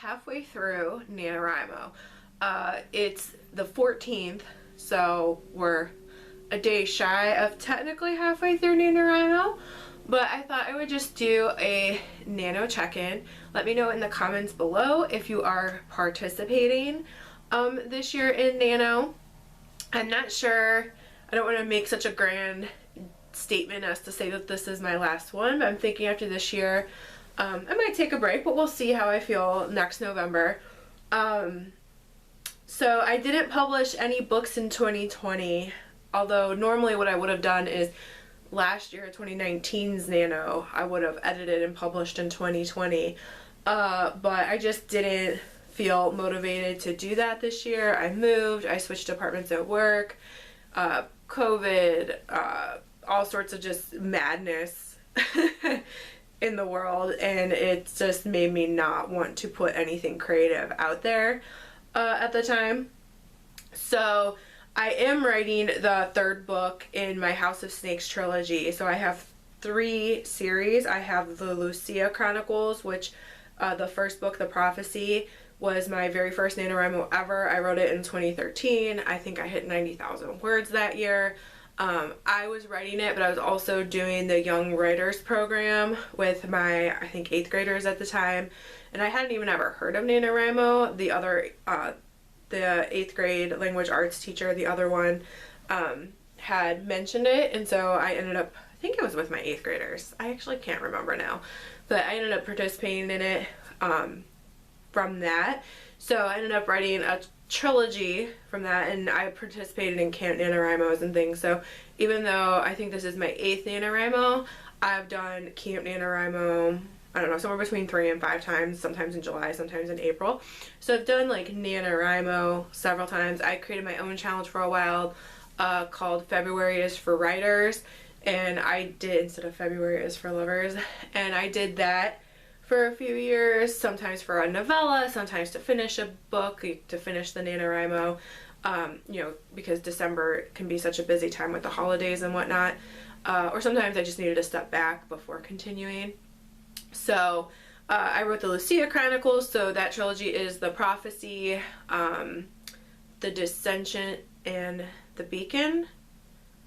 halfway through NaNoWriMo. It's the 14th, so we're a day shy of technically halfway through NaNoWriMo, but I thought I would just do a nano check-in. Let me know in the comments below if you are participating this year in Nano. I'm not sure, I don't want to make such a grand statement as to say that this is my last one, but I'm thinking after this year I might take a break, but we'll see how I feel next November. So I didn't publish any books in 2020, although normally what I would have done is last year, 2019's Nano, I would have edited and published in 2020, but I just didn't feel motivated to do that this year. I moved, I switched departments at work, COVID, all sorts of just madness in the world, and it just made me not want to put anything creative out there at the time. So I am writing the third book in my House of Snakes trilogy. So I have 3 series. I have the Lucia Chronicles, which the first book, The Prophecy, was my very first NaNoWriMo ever. I wrote it in 2013. I think I hit 90,000 words that year. I was writing it, but I was also doing the Young Writers program with my, I think, 8th graders at the time, and I hadn't even ever heard of NaNoWriMo. The other, the 8th grade language arts teacher, the other one, had mentioned it, and so I ended up, I think it was with my 8th graders. I actually can't remember now, but I ended up participating in it from that. So I ended up writing a trilogy from that, and I participated in Camp NaNoWriMos and things. So even though I think this is my 8th NaNoWriMo, I've done Camp NaNoWriMo, I don't know, somewhere between 3 and 5 times, sometimes in July, sometimes in April. So I've done like NaNoWriMo several times. I created my own challenge for a while called February is for Writers, and I did, instead of February is for Lovers, and I did that for a few years, sometimes for a novella, sometimes to finish a book, to finish the NaNoWriMo, you know, because December can be such a busy time with the holidays and whatnot, or sometimes I just needed to step back before continuing. So I wrote the Lucia Chronicles, so that trilogy is The Prophecy, The Dissension, and The Beacon.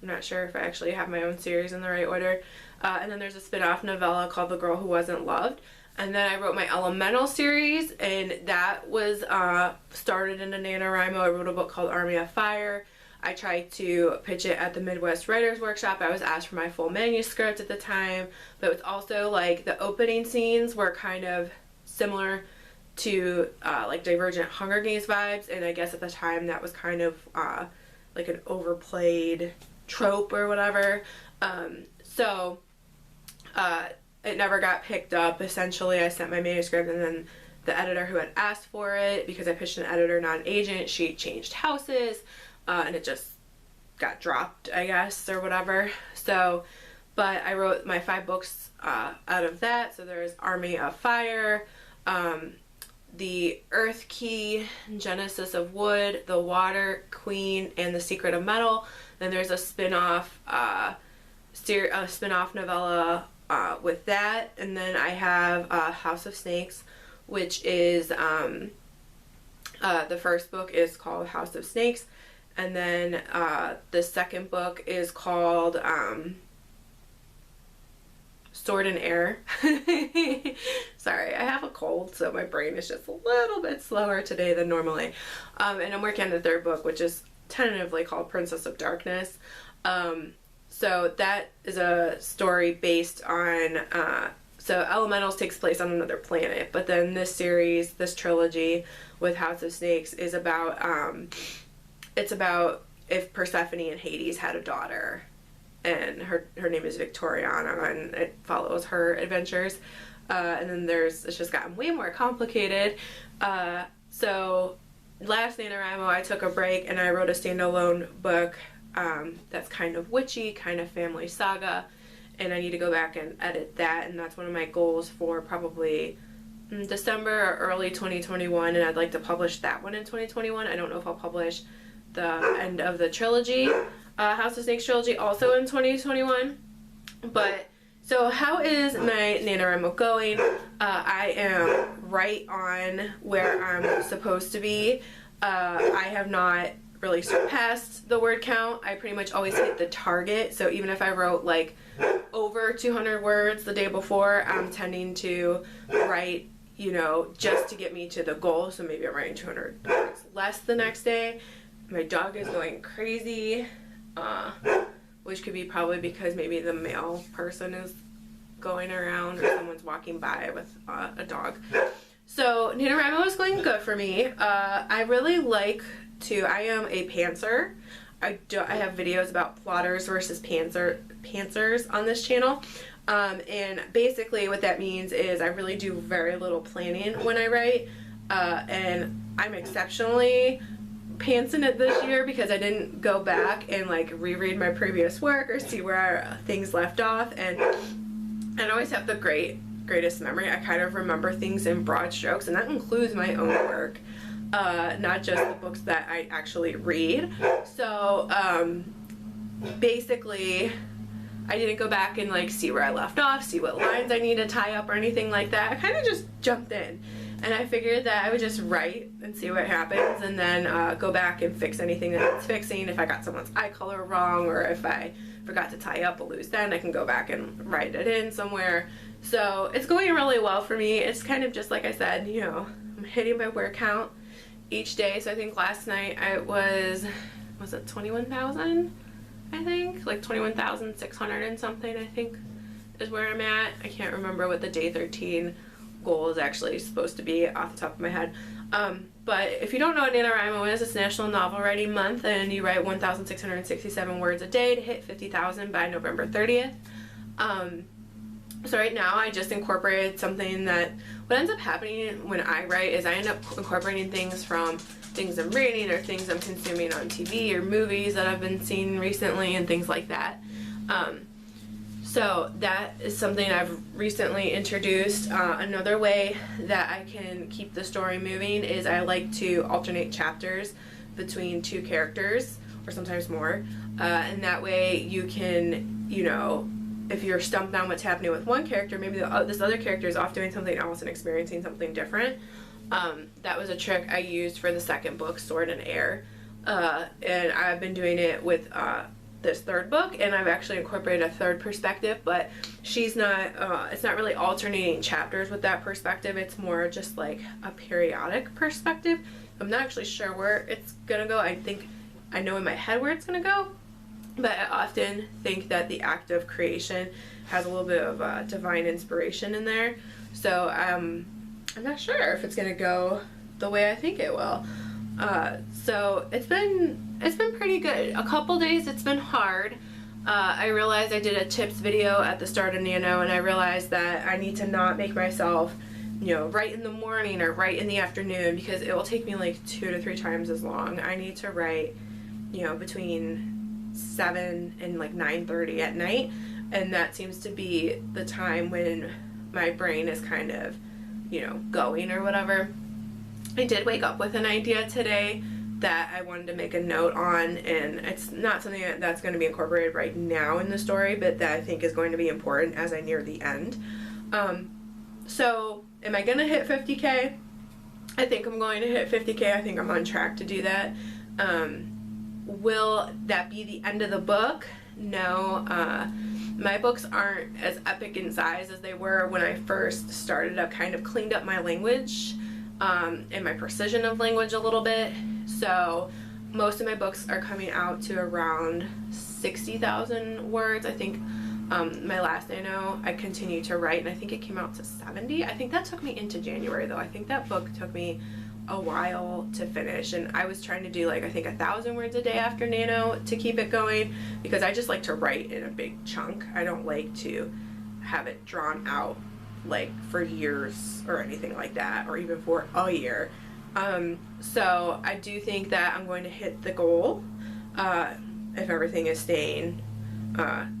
I'm not sure if I actually have my own series in the right order. And then there's a spin-off novella called The Girl Who Wasn't Loved. And then I wrote my Elemental series, and that was started in a NaNoWriMo. I wrote a book called Army of Fire. I tried to pitch it at the Midwest Writers Workshop. I was asked for my full manuscript at the time, but it was also like the opening scenes were kind of similar to like Divergent Hunger Games vibes, and I guess at the time that was kind of like an overplayed trope or whatever. It never got picked up. Essentially, I sent my manuscript, and then the editor who had asked for it, because I pitched an editor, not an agent, she changed houses, and it just got dropped, I guess, or whatever. So, but I wrote my 5 books out of that. So there's Army of Fire, The Earth Key, Genesis of Wood, The Water Queen, and The Secret of Metal. Then there's a spin-off novella with that, and then I have House of Snakes, which is the first book is called House of Snakes, and then the second book is called Sword and Air. Sorry, I have a cold, so my brain is just a little bit slower today than normally, and I'm working on the third book, which is tentatively called Princess of Darkness. So that is a story based on, so Elementals takes place on another planet, but then this series, this trilogy with House of Snakes is about, it's about if Persephone and Hades had a daughter, and her name is Victoriana, and it follows her adventures, and then it's just gotten way more complicated. So last NaNoWriMo I took a break and I wrote a standalone book that's kind of witchy, kind of family saga, and I need to go back and edit that, and that's one of my goals for probably December or early 2021, and I'd like to publish that one in 2021. I don't know if I'll publish the end of the trilogy, House of Snakes trilogy, also in 2021, but So how is my NaNoWriMo going? I am right on where I'm supposed to be. I have not really surpassed the word count. I pretty much always hit the target. So even if I wrote like over 200 words the day before, I'm tending to write, you know, just to get me to the goal. So maybe I'm writing 200 words less the next day. My dog is going crazy, which could be probably because maybe the male person is going around or someone's walking by with a dog. So NaNoWriMo is going good for me. I really like to, I am a pantser. I have videos about plotters versus pantsers on this channel. And basically what that means is I really do very little planning when I write. And I'm exceptionally pantsing it this year because I didn't go back and like reread my previous work or see where things left off. And I always have the greatest memory. I kind of remember things in broad strokes, and that includes my own work, not just the books that I actually read. So basically I didn't go back and like see where I left off, see what lines I need to tie up or anything like that. I kind of just jumped in, and I figured that I would just write and see what happens, and then go back and fix anything that it's fixing. If I got someone's eye color wrong, or if I forgot to tie up a loose end, I can go back and write it in somewhere. So it's going really well for me. It's kind of just like I said, you know, I'm hitting my word count each day. So I think last night I was it 21,000? I think like 21,600 and something, I think is where I'm at. I can't remember what the day 13 goal is actually supposed to be off the top of my head. But if you don't know what NaNoWriMo is, it's National Novel Writing Month, and you write 1,667 words a day to hit 50,000 by November 30th. So right now I just incorporated something that, what ends up happening when I write is I end up incorporating things from things I'm reading or things I'm consuming on TV or movies that I've been seeing recently and things like that. So that is something I've recently introduced. Another way that I can keep the story moving is I like to alternate chapters between two characters, or sometimes more, and that way you can, you know, if you're stumped on what's happening with one character, maybe this other character is off doing something else and experiencing something different. That was a trick I used for the second book, Sword and Air, and I've been doing it with this third book, and I've actually incorporated a third perspective, but she's not, it's not really alternating chapters with that perspective. It's more just like a periodic perspective. I'm not actually sure where it's gonna go. I think I know in my head where it's gonna go, but I often think that the act of creation has a little bit of divine inspiration in there. So I'm not sure if it's gonna go the way I think it will. So it's been pretty good. A couple days it's been hard. I realized I did a tips video at the start of Nano, and I realized that I need to not make myself, you know, write in the morning or write in the afternoon, because it will take me like 2 to 3 times as long. I need to write, you know, between 7 and like 9:30 at night, and that seems to be the time when my brain is kind of, you know, going or whatever. I did wake up with an idea today that I wanted to make a note on, and it's not something that's going to be incorporated right now in the story, but that I think is going to be important as I near the end. So am I going to hit 50K? I think I'm going to hit 50K. I think I'm on track to do that. Will that be the end of the book? No. My books aren't as epic in size as they were when I first started. I've kind of cleaned up my language and my precision of language a little bit. So most of my books are coming out to around 60,000 words. I think my last Nano, I continued to write, and I think it came out to 70. I think that took me into January though. I think that book took me a while to finish, and I was trying to do like, I think 1,000 words a day after Nano to keep it going, because I just like to write in a big chunk. I don't like to have it drawn out like for years or anything like that, or even for a year. So I do think that I'm going to hit the goal if everything is staying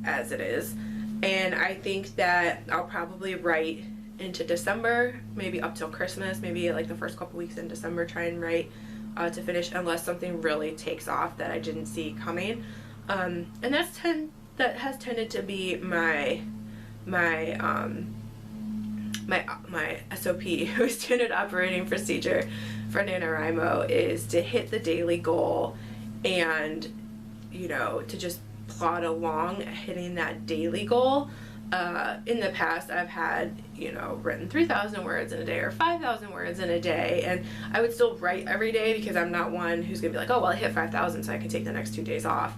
as it is, and I think that I'll probably write into December, maybe up till Christmas, maybe like the first couple weeks in December, try and write to finish, unless something really takes off that I didn't see coming. And that has tended to be my my my SOP, my standard operating procedure for NaNoWriMo, is to hit the daily goal and, you know, to just plod along hitting that daily goal. In the past, I've had, you know, written 3,000 words in a day or 5,000 words in a day, and I would still write every day because I'm not one who's gonna be like, oh, well, I hit 5,000 so I can take the next 2 days off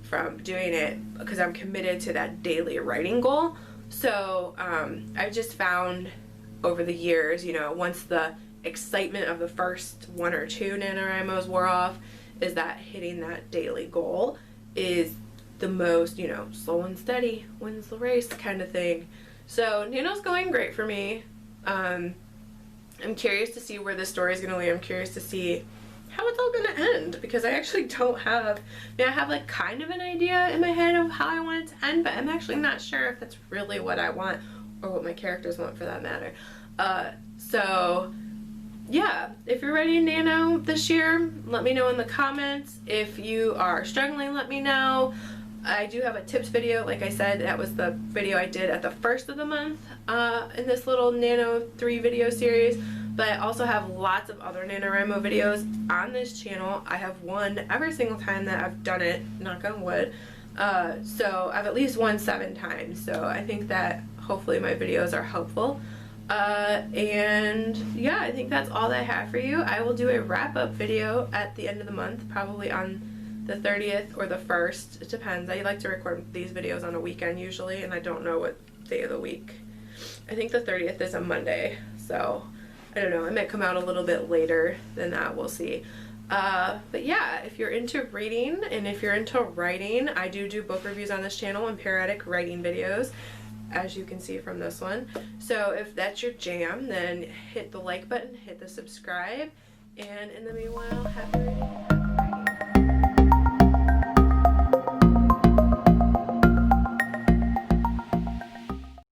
from doing it, because I'm committed to that daily writing goal. So I've just found over the years, you know, once the excitement of the first 1 or 2 NaNoWriMos wore off, is that hitting that daily goal is the most, you know, slow and steady wins the race kind of thing. So Nano's going great for me. I'm curious to see where this story is going to lead. I'm curious to see how it's all going to end, because I actually don't have, I mean, I have like kind of an idea in my head of how I want it to end, but I'm actually not sure if that's really what I want or what my characters want for that matter. So yeah, if you're ready to Nano this year, let me know in the comments. If you are struggling, let me know. I do have a tips video. Like I said, that was the video I did at the first of the month in this little Nano 3 video series. But I also have lots of other NaNoWriMo videos on this channel. I have won every single time that I've done it, knock on wood. So I've at least won 7 times. So I think that hopefully my videos are helpful. And yeah, I think that's all that I have for you. I will do a wrap-up video at the end of the month, probably on the 30th or the 1st. It depends. I like to record these videos on a weekend usually, and I don't know what day of the week. I think the 30th is a Monday, so I don't know. It might come out a little bit later than that. We'll see. But yeah, if you're into reading and if you're into writing, I do book reviews on this channel and periodic writing videos, as you can see from this one. So if that's your jam, then hit the like button, hit the subscribe, and in the meanwhile, happy reading.